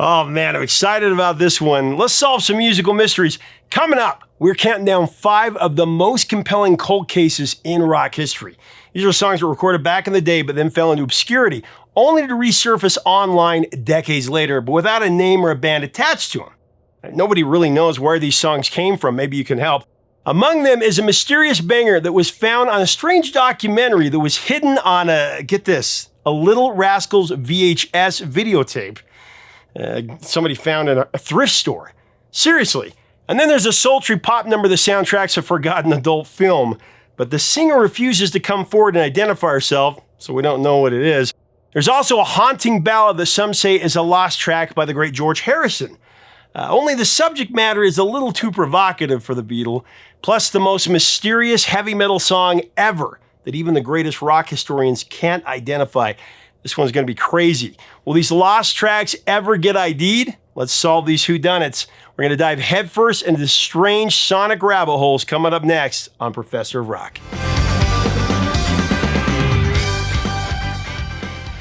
Oh man, I'm excited about this one. Let's solve some musical mysteries. Coming up, we're counting down 5 of the most compelling cold cases in rock history. These are songs that were recorded back in the day but then fell into obscurity, only to resurface online decades later, but without a name or a band attached to them. Nobody really knows where these songs came from. Maybe you can help. Among them is a mysterious banger that was found on a strange documentary that was hidden on a Little Rascals VHS videotape. Somebody found in a thrift store. Seriously. And then there's a sultry pop number that soundtracks a forgotten adult film, but the singer refuses to come forward and identify herself, so we don't know what it is. There's also a haunting ballad that some say is a lost track by the great George Harrison. Only the subject matter is a little too provocative for the Beatles, plus the most mysterious heavy metal song ever that even the greatest rock historians can't identify. This one's going to be crazy. Will these lost tracks ever get ID'd? Let's solve these whodunnits. We're going to dive headfirst into strange sonic rabbit holes coming up next on Professor of Rock.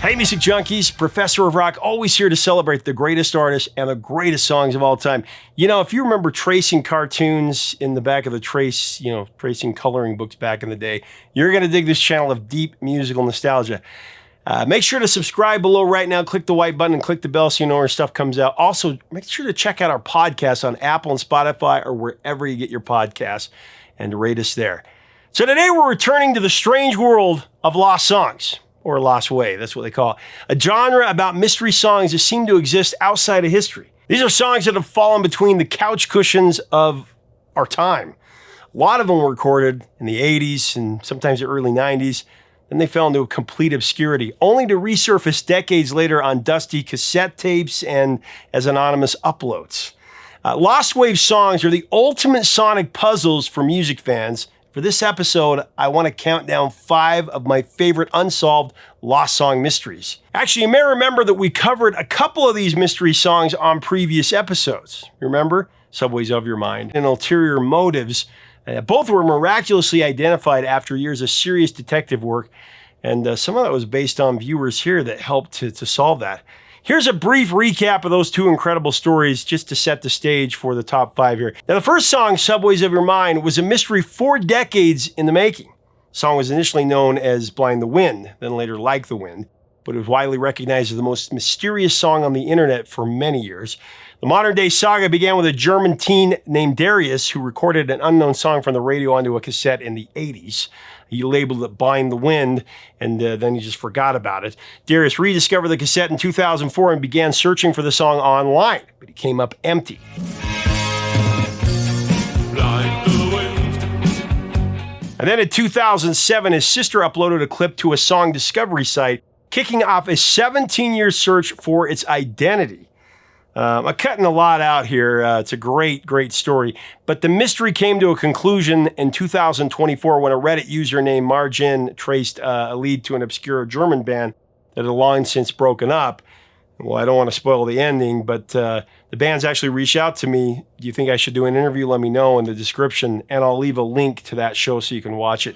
Hey music junkies, Professor of Rock, always here to celebrate the greatest artists and the greatest songs of all time. You know, if you remember tracing cartoons in the back of the tracing coloring books back in the day, you're going to dig this channel of deep musical nostalgia. Make sure to subscribe below right now, click the white button and click the bell so you know when stuff comes out. Also, make sure to check out our podcast on Apple and Spotify or wherever you get your podcasts and rate us there. So today we're returning to the strange world of lost songs. Or lost wave, that's what they call it. A genre about mystery songs that seem to exist outside of history. These are songs that have fallen between the couch cushions of our time. A lot of them were recorded in the 80s and sometimes the early 90s. Then they fell into a complete obscurity, only to resurface decades later on dusty cassette tapes and as anonymous uploads. Lost wave songs are the ultimate sonic puzzles for music fans. For this episode, I want to count down 5 of my favorite unsolved lost song mysteries. Actually, you may remember that we covered a couple of these mystery songs on previous episodes. Remember? Subways of Your Mind and Ulterior Motives. Both were miraculously identified after years of serious detective work, and some of that was based on viewers here that helped to solve that. Here's a brief recap of those 2 incredible stories just to set the stage for the top 5 here. Now, the first song, Subways of Your Mind, was a mystery 4 decades in the making. The song was initially known as Blind the Wind, then later Like the Wind, but it was widely recognized as the most mysterious song on the internet for many years. The modern-day saga began with a German teen named Darius who recorded an unknown song from the radio onto a cassette in the 80s. He labeled it Blind the Wind, and then he just forgot about it. Darius rediscovered the cassette in 2004 and began searching for the song online, but it came up empty. And then in 2007, his sister uploaded a clip to a song discovery site, kicking off a 17-year search for its identity. I'm cutting a lot out here. It's a great, great story. But the mystery came to a conclusion in 2024 when a Reddit user named Margin traced a lead to an obscure German band that had long since broken up. Well, I don't want to spoil the ending, but the band's actually reached out to me. Do you think I should do an interview? Let me know in the description, and I'll leave a link to that show so you can watch it.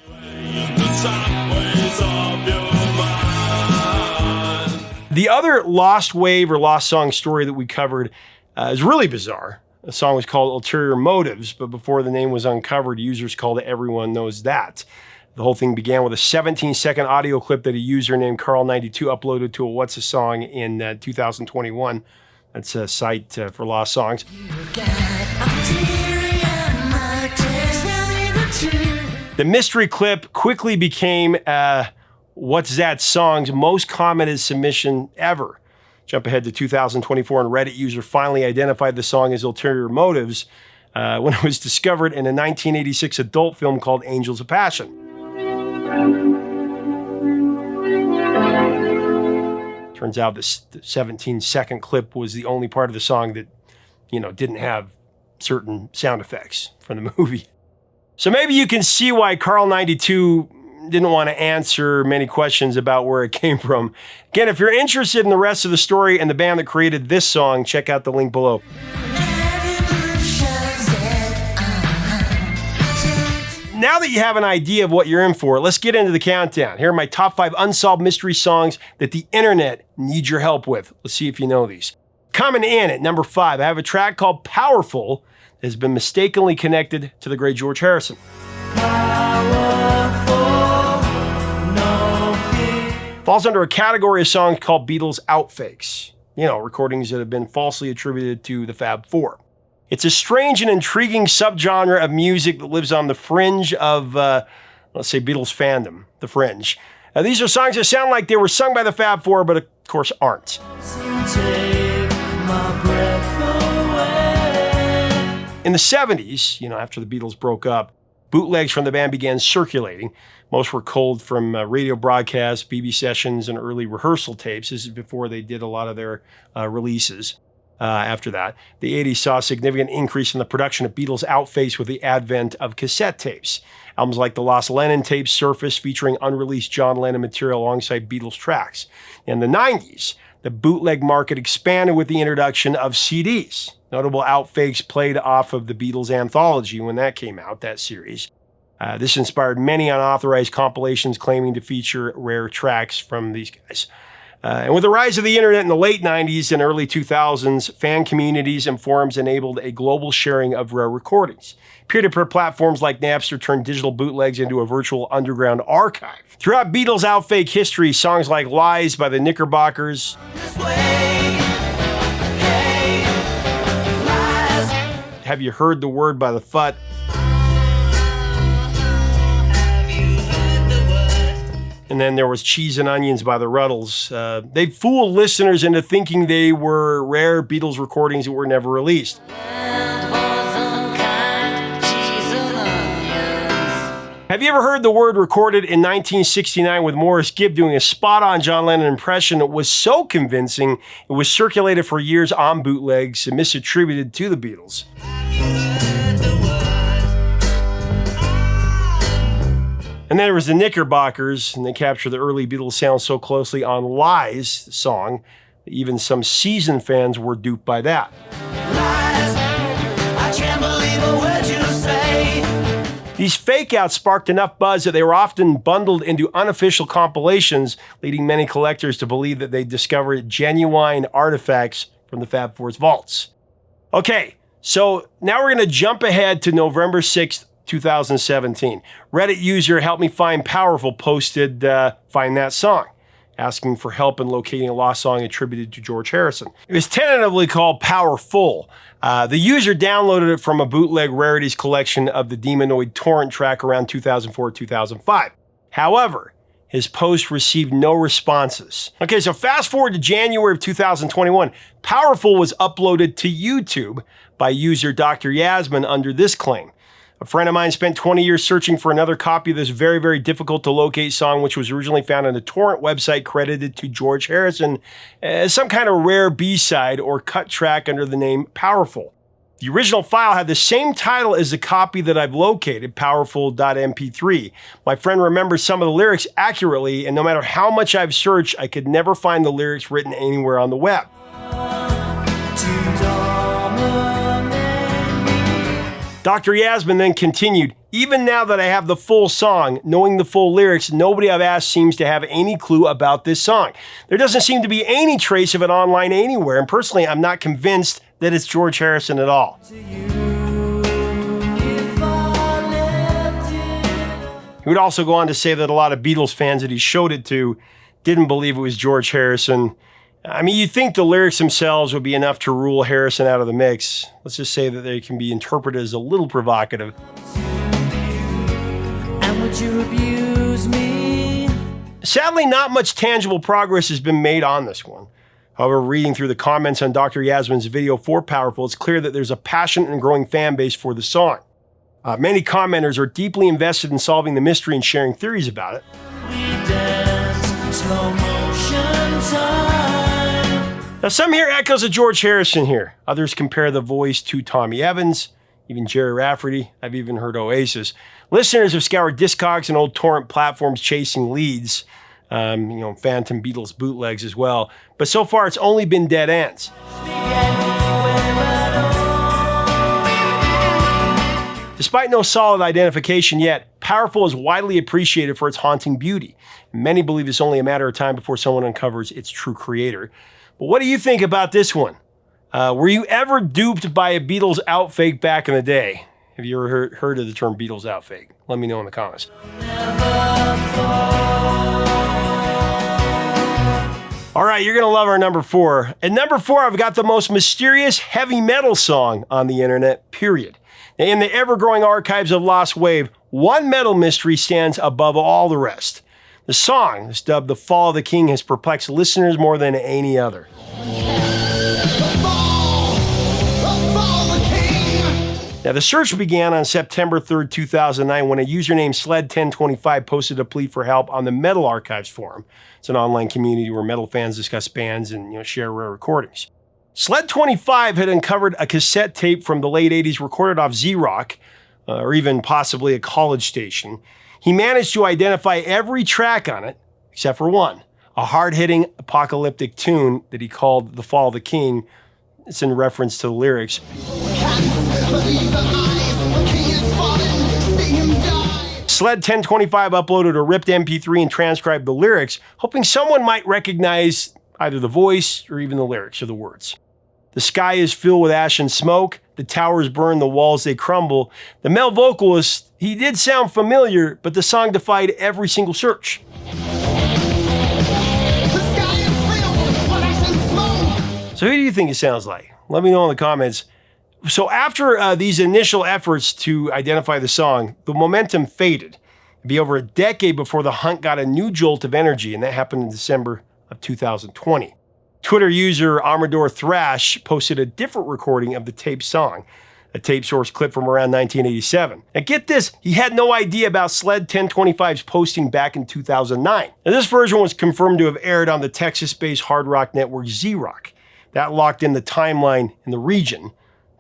The other lost wave or lost song story that we covered is really bizarre. The song was called Ulterior Motives, but before the name was uncovered, users called it Everyone Knows That. The whole thing began with a 17-second audio clip that a user named Carl92 uploaded to a What's a Song in 2021. That's a site for lost songs. The mystery clip quickly became What's That Song's most commented submission ever. Jump ahead to 2024, and Reddit user finally identified the song as Ulterior Motives when it was discovered in a 1986 adult film called Angels of Passion. Turns out this 17-second clip was the only part of the song that, didn't have certain sound effects from the movie. So maybe you can see why Carl92 didn't want to answer many questions about where it came from. Again, if you're interested in the rest of the story and the band that created this song, check out the link below. Now that you have an idea of what you're in for, let's get into the countdown. Here are my top 5 unsolved mystery songs that the internet needs your help with. Let's see if you know these. Coming in at number 5, I have a track called Powerful that has been mistakenly connected to the great George Harrison. Falls under a category of songs called Beatles outfakes. Recordings that have been falsely attributed to the Fab Four. It's a strange and intriguing subgenre of music that lives on the fringe of, let's say, Beatles fandom, the fringe. These are songs that sound like they were sung by the Fab Four, but of course aren't. In the 70s, after the Beatles broke up, bootlegs from the band began circulating. Most were culled from radio broadcasts, BB sessions, and early rehearsal tapes. This is before they did a lot of their releases. After that, the 80s saw a significant increase in the production of Beatles outfakes with the advent of cassette tapes. Albums like the Lost Lennon tapes surfaced featuring unreleased John Lennon material alongside Beatles tracks. In the 90s, the bootleg market expanded with the introduction of CDs. Notable outfakes played off of the Beatles anthology when that came out, that series. This inspired many unauthorized compilations claiming to feature rare tracks from these guys. And with the rise of the internet in the late 90s and early 2000s, fan communities and forums enabled a global sharing of rare recordings. Peer-to-peer platforms like Napster turned digital bootlegs into a virtual underground archive. Throughout Beatles outfake history, songs like Lies by the Knickerbockers, Have You Heard the Word by the Futt, and then there was Cheese and Onions by the Ruddles. They fooled listeners into thinking they were rare Beatles recordings that were never released. Have you ever heard the Word recorded in 1969 with Morris Gibb doing a spot-on John Lennon impression that was so convincing it was circulated for years on bootlegs and misattributed to the Beatles? And then there was the Knickerbockers, and they captured the early Beatles sound so closely on Lies, the song, that even some seasoned fans were duped by that. Lies, I can't believe a word you say. These fake-outs sparked enough buzz that they were often bundled into unofficial compilations, leading many collectors to believe that they discovered genuine artifacts from the Fab Four's vaults. Okay, so now we're going to jump ahead to November 6th, 2017. Reddit user Help Me Find Powerful posted Find That Song, asking for help in locating a lost song attributed to George Harrison. It was tentatively called Powerful. The user downloaded it from a bootleg rarities collection of the Demonoid torrent track around 2004-2005. However, his post received no responses. Okay, so fast forward to January of 2021. Powerful was uploaded to YouTube by user Dr. Yasmin under this claim. A friend of mine spent 20 years searching for another copy of this very, very difficult to locate song, which was originally found on a torrent website credited to George Harrison as some kind of rare B-side or cut track under the name Powerful. The original file had the same title as the copy that I've located, powerful.mp3. My friend remembers some of the lyrics accurately, and no matter how much I've searched, I could never find the lyrics written anywhere on the web. Dr. Yasmin then continued, even now that I have the full song, knowing the full lyrics, nobody I've asked seems to have any clue about this song. There doesn't seem to be any trace of it online anywhere, and personally, I'm not convinced that it's George Harrison at all. He would also go on to say that a lot of Beatles fans that he showed it to didn't believe it was George Harrison. I mean, you'd think the lyrics themselves would be enough to rule Harrison out of the mix. Let's just say that they can be interpreted as a little provocative. And would you abuse me? Sadly, not much tangible progress has been made on this one. However, reading through the comments on Dr. Yasmin's video for Powerful, it's clear that there's a passionate and growing fan base for the song. Many commenters are deeply invested in solving the mystery and sharing theories about it. We dance, slow motion time. Now, some hear echoes of George Harrison here. Others compare the voice to Tommy Evans, even Jerry Rafferty. I've even heard Oasis. Listeners have scoured Discogs and old torrent platforms chasing leads, phantom Beatles bootlegs as well. But so far, it's only been dead ends. Despite no solid identification yet, Powerful is widely appreciated for its haunting beauty. Many believe it's only a matter of time before someone uncovers its true creator. But what do you think about this one? Were you ever duped by a Beatles outfake back in the day? Have you ever heard of the term Beatles outfake? Let me know in the comments. All right, you're going to love our number 4. At number 4, I've got the most mysterious heavy metal song on the internet, period. Now, in the ever-growing archives of Lost Wave, one metal mystery stands above all the rest. The song, that's dubbed The Fall of the King, has perplexed listeners more than any other. Now, the search began on September 3rd, 2009, when a user named Sled1025 posted a plea for help on the Metal Archives forum. It's an online community where metal fans discuss bands and share rare recordings. Sled25 had uncovered a cassette tape from the late 80s recorded off Z-Rock, or even possibly a college station. He managed to identify every track on it, except for one, a hard-hitting apocalyptic tune that he called The Fall of the King. It's in reference to the lyrics. Sled1025 uploaded a ripped MP3 and transcribed the lyrics, hoping someone might recognize either the voice or even the lyrics or the words. The sky is filled with ash and smoke, the towers burn, the walls they crumble. The male vocalist, he did sound familiar, but the song defied every single search. So who do you think it sounds like? Let me know in the comments. So after these initial efforts to identify the song, the momentum faded. It'd be over a decade before the hunt got a new jolt of energy, and that happened in December of 2020. Twitter user Amador Thrash posted a different recording of the tape song, a tape source clip from around 1987. Now get this, he had no idea about Sled1025's posting back in 2009. Now this version was confirmed to have aired on the Texas-based hard rock network Z-Rock. That locked in the timeline in the region.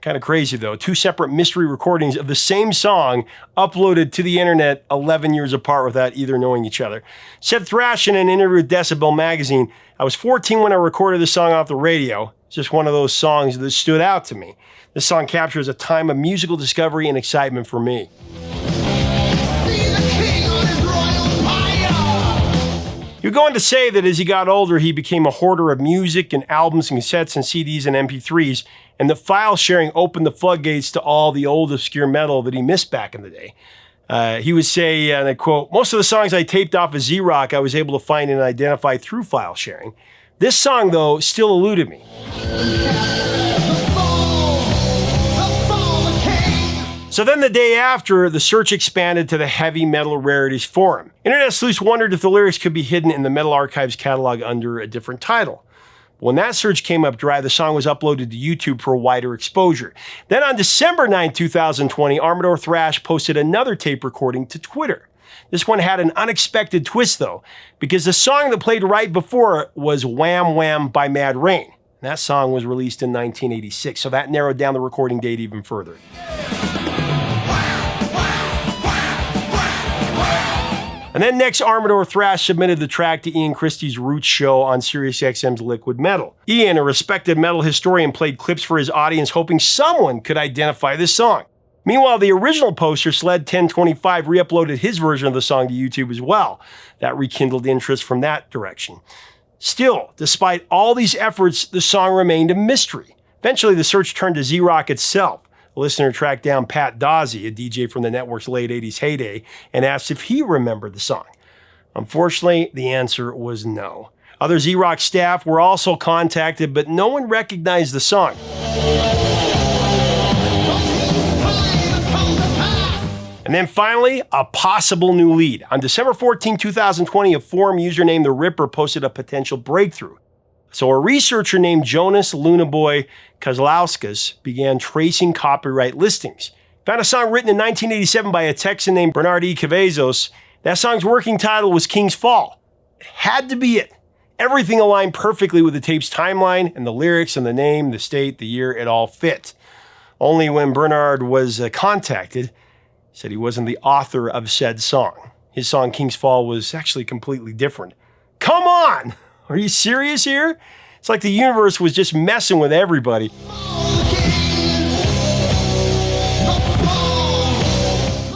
Kind of crazy though, 2 separate mystery recordings of the same song uploaded to the internet 11 years apart without either knowing each other. Said Thrash in an interview with Decibel magazine, "I was 14 when I recorded this song off the radio. It's just one of those songs that stood out to me. This song captures a time of musical discovery and excitement for me." You're going to say that as he got older, he became a hoarder of music and albums and cassettes and CDs and MP3s, and the file sharing opened the floodgates to all the old obscure metal that he missed back in the day. He would say, and I quote, "Most of the songs I taped off of Z-Rock I was able to find and identify through file sharing. This song, though, still eluded me." So then the day after, the search expanded to the Heavy Metal Rarities Forum. Internet sleuths wondered if the lyrics could be hidden in the Metal Archives catalog under a different title. When that search came up dry, the song was uploaded to YouTube for wider exposure. Then on December 9, 2020, Amador Thrash posted another tape recording to Twitter. This one had an unexpected twist though, because the song that played right before it was Wham Wham by Mad Rain. That song was released in 1986, so that narrowed down the recording date even further. And then next, Amador Thrash submitted the track to Ian Christie's Roots show on SiriusXM's Liquid Metal. Ian, a respected metal historian, played clips for his audience, hoping someone could identify this song. Meanwhile, the original poster, Sled1025, re-uploaded his version of the song to YouTube as well. That rekindled interest from that direction. Still, despite all these efforts, the song remained a mystery. Eventually, the search turned to Z-Rock itself. A listener tracked down Pat Dawsey, a DJ from the network's late 80s heyday, and asked if he remembered the song. Unfortunately, the answer was no. Other Z-Rock staff were also contacted, but no one recognized the song. And then finally, a possible new lead. On December 14, 2020, a forum user named The Ripper posted a potential breakthrough. So a researcher named Jonas Lunaboy Kozlauskas began tracing copyright listings. Found a song written in 1987 by a Texan named Bernard E. Cavazos. That song's working title was King's Fall. It had to be it. Everything aligned perfectly with the tape's timeline, and the lyrics and the name, the state, the year, it all fit. Only when Bernard was contacted, he said he wasn't the author of said song. His song King's Fall was actually completely different. Come on! Are you serious here? It's like the universe was just messing with everybody.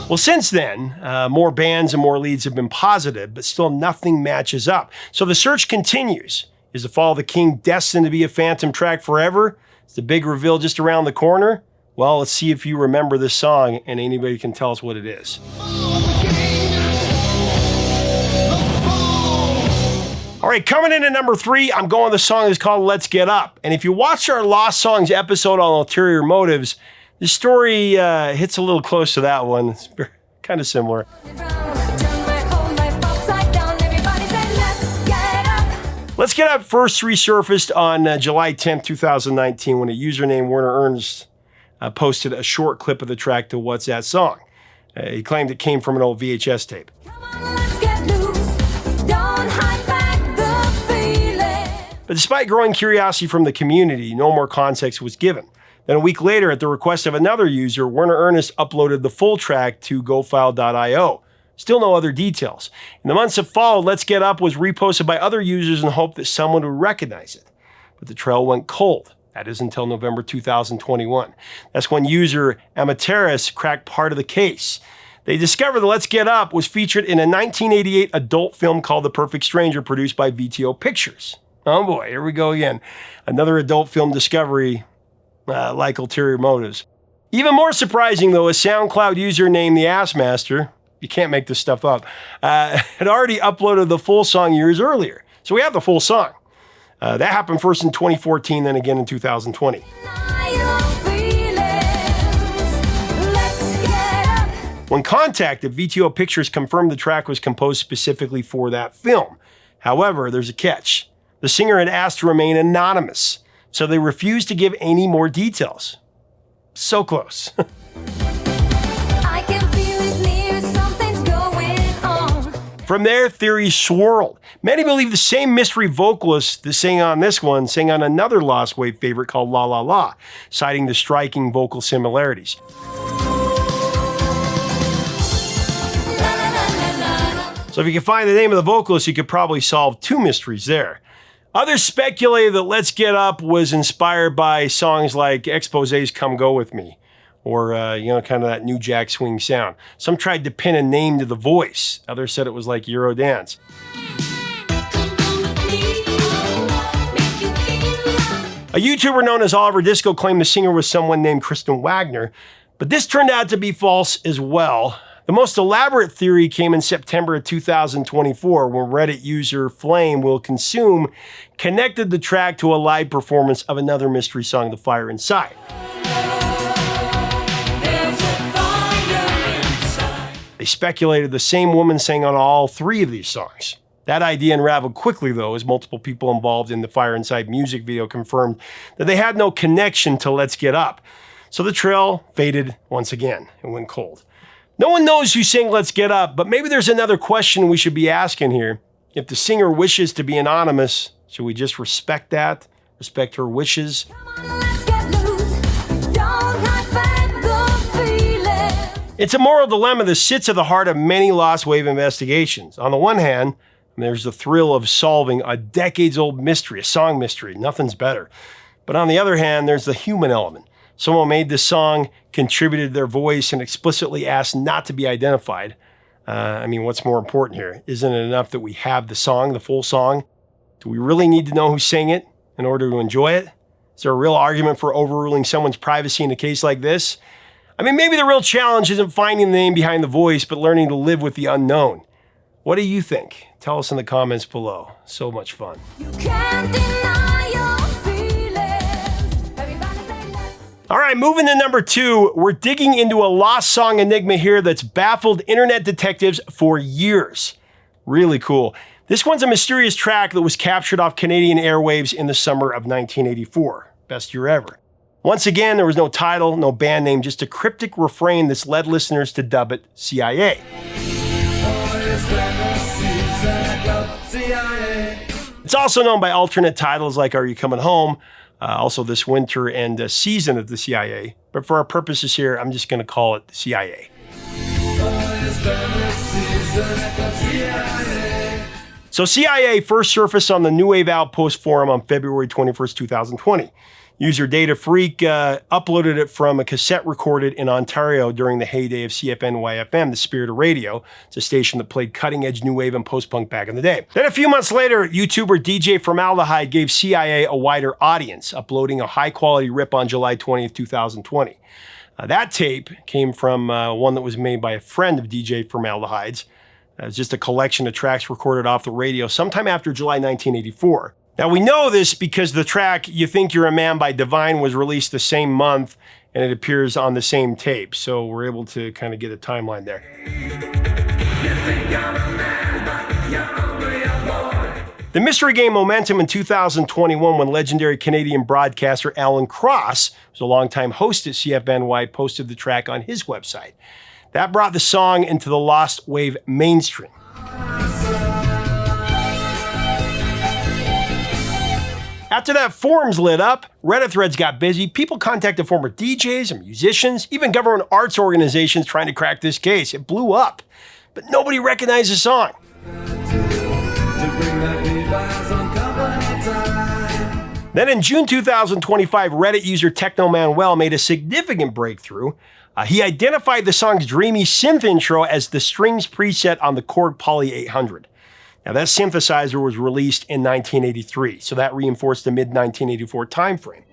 Well, since then, more bands and more leads have been posited, but still nothing matches up. So the search continues. Is The Fall of the King destined to be a phantom track forever? Is the big reveal just around the corner? Well, let's see if you remember this song and anybody can tell us what it is. All right, coming in at number 3, I'm going, the song is called Let's Get Up. And if you watched our Lost Songs episode on ulterior motives, the story hits a little close to that one. It's kind of similar. Let's Get Up first resurfaced on July 10th, 2019, when a user named Werner Ernst posted a short clip of the track to What's That Song? He claimed it came from an old VHS tape. But despite growing curiosity from the community, no more context was given. Then a week later, at the request of another user, Werner Ernst uploaded the full track to gofile.io. Still no other details. In the months that followed, Let's Get Up was reposted by other users in the hope that someone would recognize it. But the trail went cold. That is until November 2021. That's when user Amateris cracked part of the case. They discovered that Let's Get Up was featured in a 1988 adult film called The Perfect Stranger, produced by VTO Pictures. Oh boy, here we go again. Another adult film discovery, like ulterior motives. Even more surprising, though, a SoundCloud user named the Assmaster, you can't make this stuff up, had already uploaded the full song years earlier. So we have the full song. That happened first in 2014, then again in 2020. When contacted, VTO Pictures confirmed the track was composed specifically for that film. However, there's a catch. The singer had asked to remain anonymous, so they refused to give any more details. So close. From there, theories swirled. Many believe the same mystery vocalist that sang on this one sang on another Lost Wave favorite called La La La, citing the striking vocal similarities. So if you can find the name of the vocalist, you could probably solve 2 mysteries there. Others speculated that Let's Get Up was inspired by songs like Exposé's Come Go With Me, or, kind of that New Jack Swing sound. Some tried to pin a name to the voice. Others said it was like Eurodance. A YouTuber known as Oliver Disco claimed the singer was someone named Kristen Wagner, but this turned out to be false as well. The most elaborate theory came in September of 2024 when Reddit user Flame Will Consume connected the track to a live performance of another mystery song, The Fire Inside. They speculated the same woman sang on all 3 of these songs. That idea unraveled quickly, though, as multiple people involved in the Fire Inside music video confirmed that they had no connection to Let's Get Up. So the trail faded once again and went cold. No one knows who sang Let's Get Up, but maybe there's another question we should be asking here. If the singer wishes to be anonymous, should we just respect that? Respect her wishes? It's a moral dilemma that sits at the heart of many Lost Wave investigations. On the one hand, there's the thrill of solving a decades-old mystery, a song mystery. Nothing's better. But on the other hand, there's the human element. Someone made this song, contributed their voice, and explicitly asked not to be identified. What's more important here? Isn't it enough that we have the song, the full song? Do we really need to know who sang it in order to enjoy it? Is there a real argument for overruling someone's privacy in a case like this? Maybe the real challenge isn't finding the name behind the voice, but learning to live with the unknown. What do you think? Tell us in the comments below. So much fun. You can't deny your feelings. Everybody say let's. All right, moving to number 2. We're digging into a lost song enigma here that's baffled internet detectives for years. Really cool. This one's a mysterious track that was captured off Canadian airwaves in the summer of 1984. Best year ever. Once again, there was no title, no band name, just a cryptic refrain that's led listeners to dub it C.I.A. It's also known by alternate titles like Are You Coming Home? Also This Winter and Season of the C.I.A. But for our purposes here, I'm just going to call it the C.I.A. So C.I.A. first surfaced on the New Wave Outpost forum on February 21st, 2020. User Data Freak uploaded it from a cassette recorded in Ontario during the heyday of CFNY-FM, the spirit of radio. It's a station that played cutting-edge new wave and post-punk back in the day. Then a few months later, YouTuber DJ Formaldehyde gave C.I.A. a wider audience, uploading a high-quality rip on July 20th, 2020. That tape came from one that was made by a friend of DJ Formaldehyde's. It was just a collection of tracks recorded off the radio sometime after July 1984. Now, we know this because the track You Think You're a Man by Divine was released the same month, and it appears on the same tape. So we're able to kind of get a timeline there. The mystery gained momentum in 2021 when legendary Canadian broadcaster Alan Cross, who's a longtime host at CFNY, posted the track on his website. That brought the song into the Lost Wave mainstream. After that, forums lit up, Reddit threads got busy, people contacted former DJs and musicians, even government arts organizations trying to crack this case. It blew up, but nobody recognized the song. Then in June 2025, Reddit user Technomanuel made a significant breakthrough. He identified the song's dreamy synth intro as the strings preset on the Korg Poly 800. Now, that synthesizer was released in 1983, so that reinforced the mid-1984 timeframe.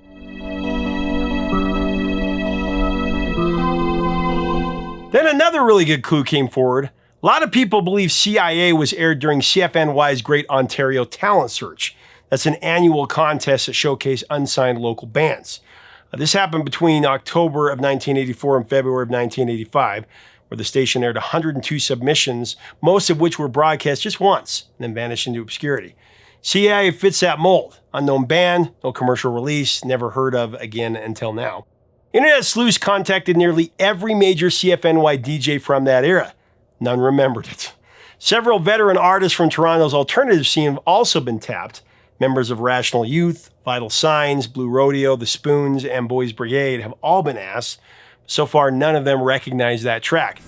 Then another really good clue came forward. A lot of people believe C.I.A. was aired during CFNY's Great Ontario Talent Search. That's an annual contest that showcased unsigned local bands. This happened between October of 1984 and February of 1985, where the station aired 102 submissions, most of which were broadcast just once and then vanished into obscurity. C.I.A. fits that mold. Unknown band, no commercial release, never heard of again until now. Internet sleuths contacted nearly every major CFNY DJ from that era. None remembered it. Several veteran artists from Toronto's alternative scene have also been tapped. Members of Rational Youth, Vital Signs, Blue Rodeo, The Spoons, and Boys Brigade have all been asked. So far, none of them recognize that track.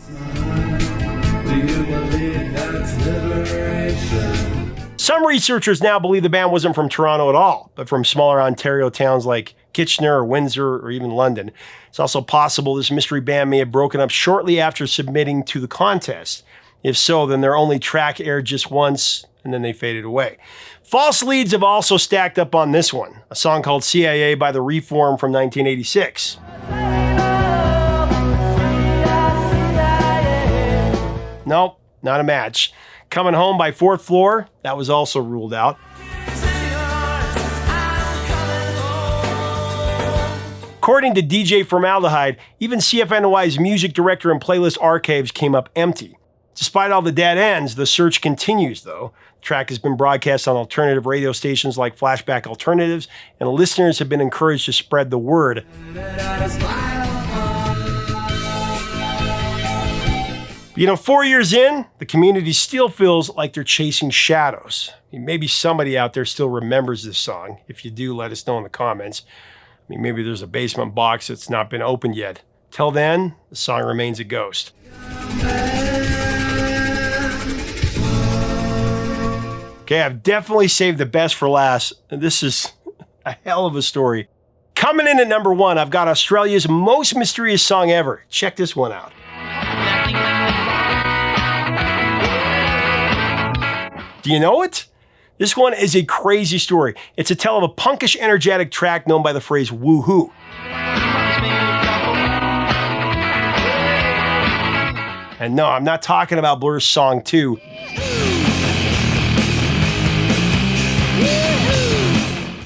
Some researchers now believe the band wasn't from Toronto at all, but from smaller Ontario towns like Kitchener or Windsor or even London. It's also possible this mystery band may have broken up shortly after submitting to the contest. If so, then their only track aired just once, and then they faded away. False leads have also stacked up on this one, a song called C.I.A. by The Reform from 1986. Nope, not a match. Coming Home by Fourth Floor, that was also ruled out. According to DJ Formaldehyde, even CFNY's music director and playlist archives came up empty. Despite all the dead ends, the search continues, though. The track has been broadcast on alternative radio stations like Flashback Alternatives, and listeners have been encouraged to spread the word. You know, 4 years in, the community still feels like they're chasing shadows. I mean, maybe somebody out there still remembers this song. If you do, let us know in the comments. I mean, maybe there's a basement box that's not been opened yet. Till then, the song remains a ghost. Okay, I've definitely saved the best for last. This is a hell of a story. Coming in at number 1, I've got Australia's most mysterious song ever. Check this one out. Do you know it? This one is a crazy story. It's a tale of a punkish, energetic track known by the phrase woohoo. And no, I'm not talking about Blur's song 2.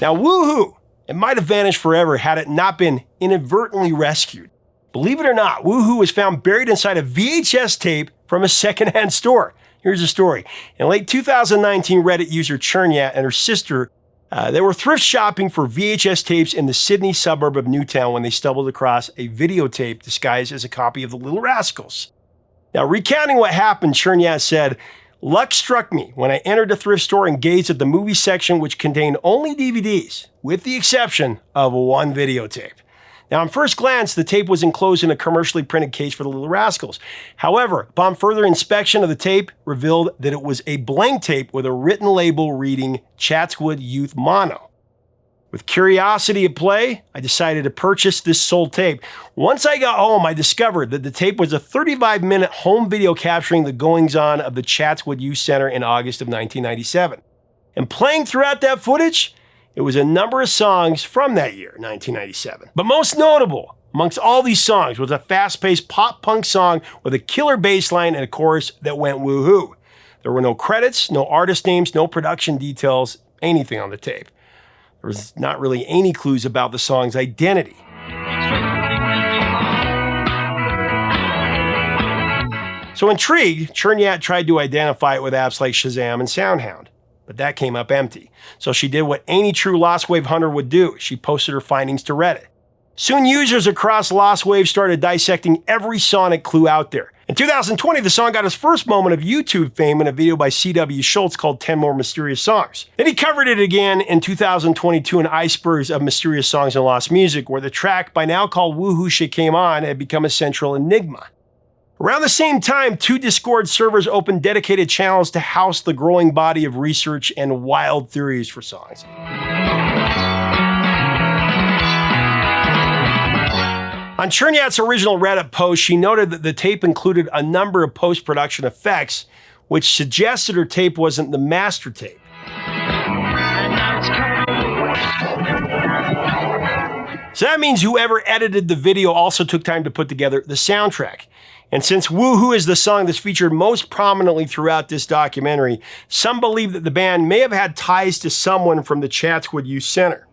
Now, woohoo! It might have vanished forever had it not been inadvertently rescued. Believe it or not, woohoo was found buried inside a VHS tape from a secondhand store. Here's the story. In late 2019, Reddit user Chernyat and her sister, they were thrift shopping for VHS tapes in the Sydney suburb of Newtown when they stumbled across a videotape disguised as a copy of the Little Rascals. Now, recounting what happened, Chernyat said, "Luck struck me when I entered the thrift store and gazed at the movie section, which contained only DVDs, with the exception of one videotape. Now, on first glance, the tape was enclosed in a commercially printed case for the Little Rascals. However, upon further inspection of the tape, revealed that it was a blank tape with a written label reading Chatswood Youth Mono. With curiosity at play, I decided to purchase this sold tape. Once I got home, I discovered that the tape was a 35-minute home video capturing the goings-on of the Chatswood Youth Center in August of 1997. And playing throughout that footage, it was a number of songs from that year, 1997. But most notable amongst all these songs was a fast-paced pop-punk song with a killer bass line and a chorus that went woohoo. There were no credits, no artist names, no production details, anything on the tape. There was not really any clues about the song's identity. So intrigued, Chernyat tried to identify it with apps like Shazam and SoundHound, but that came up empty. So she did what any true Lost Wave hunter would do. She posted her findings to Reddit. Soon users across Lost Wave started dissecting every sonic clue out there. In 2020, the song got its first moment of YouTube fame in a video by C.W. Schultz called 10 More Mysterious Songs. Then he covered it again in 2022 in Icebergs of Mysterious Songs and Lost Music, where the track, by now called Woohoo Shit Came On, had become a central enigma. Around the same time, 2 Discord servers opened dedicated channels to house the growing body of research and wild theories for songs. On Chernyat's original Reddit post, she noted that the tape included a number of post-production effects, which suggested her tape wasn't the master tape. So that means whoever edited the video also took time to put together the soundtrack. And since Woohoo is the song that's featured most prominently throughout this documentary, some believe that the band may have had ties to someone from the Chatswood Youth Center.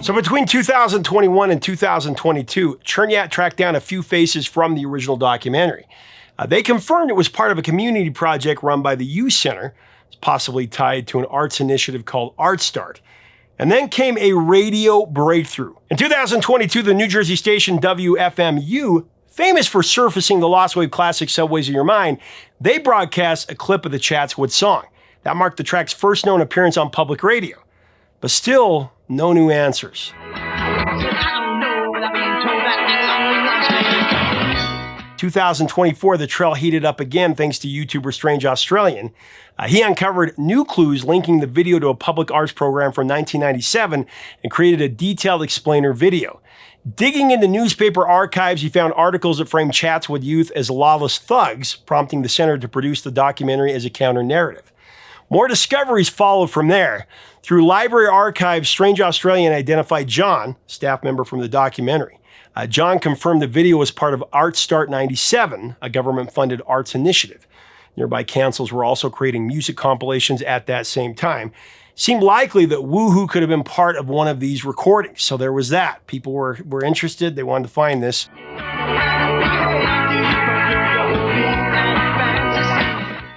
So between 2021 and 2022, Chernyat tracked down a few faces from the original documentary. They confirmed it was part of a community project run by the Youth Center, possibly tied to an arts initiative called Art Start. And then came a radio breakthrough. In 2022, the New Jersey station WFMU, famous for surfacing the Lost Wave classic Subways of Your Mind, they broadcast a clip of the Chatswood song. That marked the track's first known appearance on public radio. But still, no new answers. 2024, the trail heated up again thanks to YouTuber Strange Australian. He uncovered new clues linking the video to a public arts program from 1997 and created a detailed explainer video. Digging into newspaper archives, he found articles that framed Chatswood youth as lawless thugs, prompting the center to produce the documentary as a counter-narrative. More discoveries followed from there. Through library archives, Strange Australian identified John, staff member from the documentary. John confirmed the video was part of Art Start 97, a government-funded arts initiative. Nearby councils were also creating music compilations at that same time. Seemed likely that Woohoo could have been part of one of these recordings, so there was that. People were interested, they wanted to find this.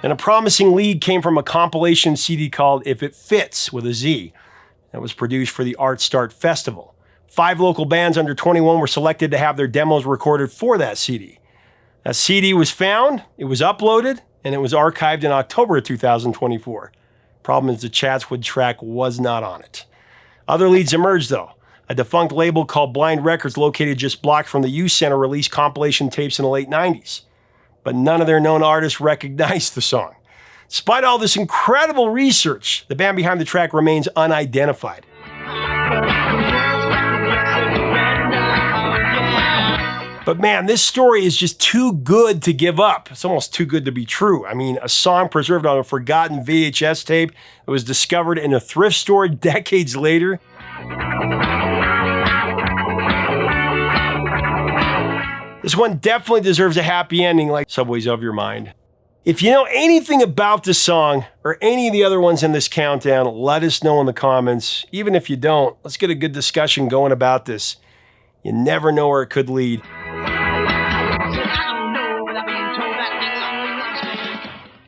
And a promising lead came from a compilation CD called If It Fits, with a Z, that was produced for the Art Start Festival. 5 local bands under 21 were selected to have their demos recorded for that CD. That CD was found, it was uploaded, and it was archived in October of 2024. Problem is the Chatswood track was not on it. Other leads emerged though. A defunct label called Blind Records, located just blocks from the Youth Center, released compilation tapes in the late 90s. But none of their known artists recognized the song. Despite all this incredible research, the band behind the track remains unidentified. But man, this story is just too good to give up. It's almost too good to be true. I mean, a song preserved on a forgotten VHS tape that was discovered in a thrift store decades later. This one definitely deserves a happy ending like Subways of Your Mind. If you know anything about this song or any of the other ones in this countdown, let us know in the comments. Even if you don't, let's get a good discussion going about this. You never know where it could lead.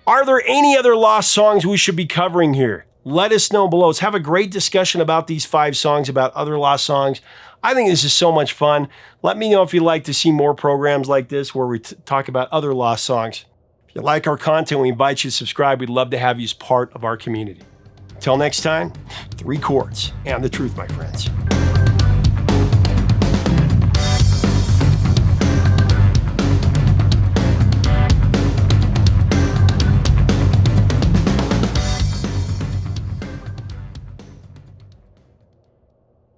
Are there any other lost songs we should be covering here? Let us know below. Let's have a great discussion about these 5 songs, about other lost songs. I think this is so much fun. Let me know if you'd like to see more programs like this where we talk about other lost songs. If you like our content, we invite you to subscribe. We'd love to have you as part of our community. Until next time, 3 chords and the truth, my friends.